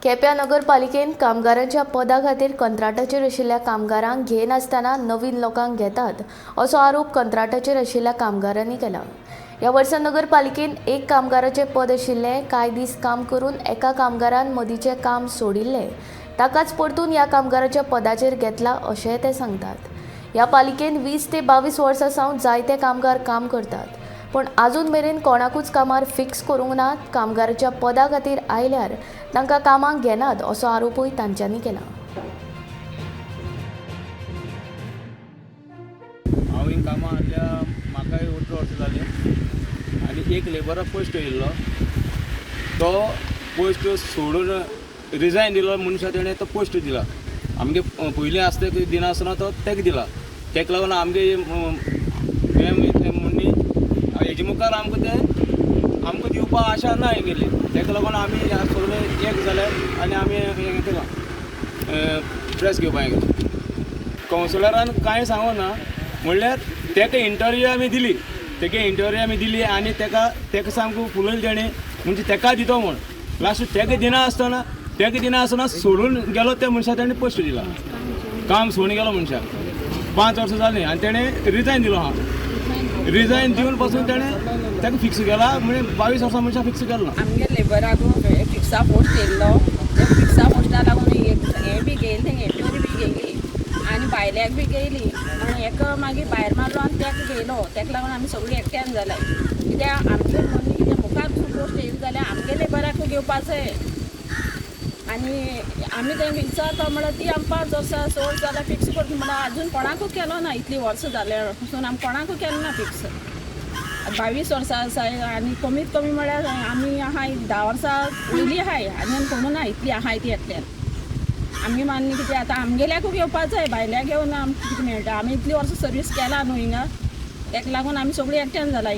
केप्यां नगरपालिकेन कामगारांच्या पदा खातीर कंत्राटाचेर आशिल्ल्या कामगारांक घेनासतना नवीन लोकांक घेतात असो आरोप कंत्राटाचेर आशिल्ल्या कामगारांनी केला। ह्या वर्सा नगरपालिकेन एक कामगाराचें पद आशिल्ले कांय दीस काम करून एका कामगारान मदींचें काम सोडिल्लें, ताकाच परतून ह्या कामगाराच्या पदाचेर घेतला अशेंय ते सांगतात। ह्या पालिकेन 20 ते 22 वर्सां सावन जायते कामगार काम करतात, पण अजून मेरेन कोणाकूच कामार फिक्स करूंक नात। कामगाराच्या पदा खातीर आयल्यार तांकां कामाक घेनात असो आरोपूय तांच्यांनी केला। हांवें कामां आसल्या म्हाकाय 18 वर्सां जालीं आनी एक लेबराक पोस्ट येयल्लो, तो पोस्ट सोडून रिजायन दिलो मनशा तेणें तो पोस्ट दिला। आमगे पयलीं आसता दिनासतना तो तेका दिला, तेका लागून आमगे म्हणणी हेजे मुखार आमकां दिवपा आशा ना गेली, तेका लागून आमी सगळे एक जाले आनी आमी प्रेस घेवपाक गेले। कावन्सिलरान कांय सांगो ना म्हणल्यार तेका इंटरव्यू आमी दिली आनी तेका सामको फुलयले तेणें, म्हणजे तेका दितो म्हण लास्ट तेका दिना सोडून गेलो त्या मनशाक तेणें पोस्ट दिला, काम सोडून गेलो मनशाक 5 वर्सां जालीं आनी तेणें रिजायन दिलो। रिजायन दिवन पासून तेणें तेका फिक्स केला, म्हणजे 22 वर्सां मनशाक फिक्स केलो ना। आमगे लेबराक फिक्सा पोस्ट येयल्लो, त्या फिक्सा पोस्टा लागून हें बी गेली, थिंग इंटरव्यू बी गेली आनी भायल्याक बी गेली, आनी हेका मागीर भायर मारलो आनी तेका गेलो, तेका लागून आमी सगळीं एकट्यान जालाय। कित्याक आमचे मनी कितें मुखार पोस्ट येयली जाल्यार आमगे लेबराकूय घेवपाक जाय आनी आमी तेंका विचारता म्हळ्यार ती आमी 5 वर्सां 6 वर्सां जाल्यार फिक्स करता म्हळ्यार आजून कोणाकूय केलो ना। इतलीं वर्सां जाल्या पासून आमी कोणाकूय केलो ना फिक्स। 22 वर्सां आसा आनी कमीत कमी म्हळ्यार आमी आहाय 10 वर्सां पयलीं आहाय आनी कोणू ना इतलीं आहाय ती एकट्यान। आमी मान्य कितें आतां आमगेल्याकूय घेवपाक जाय, भायल्या घेवन आमकां कितें मेळटा, आमी इतलीं वर्सां सर्वीस केला न्हू हिंगा, तेका लागून आमी सगळीं एकट्यान जाला।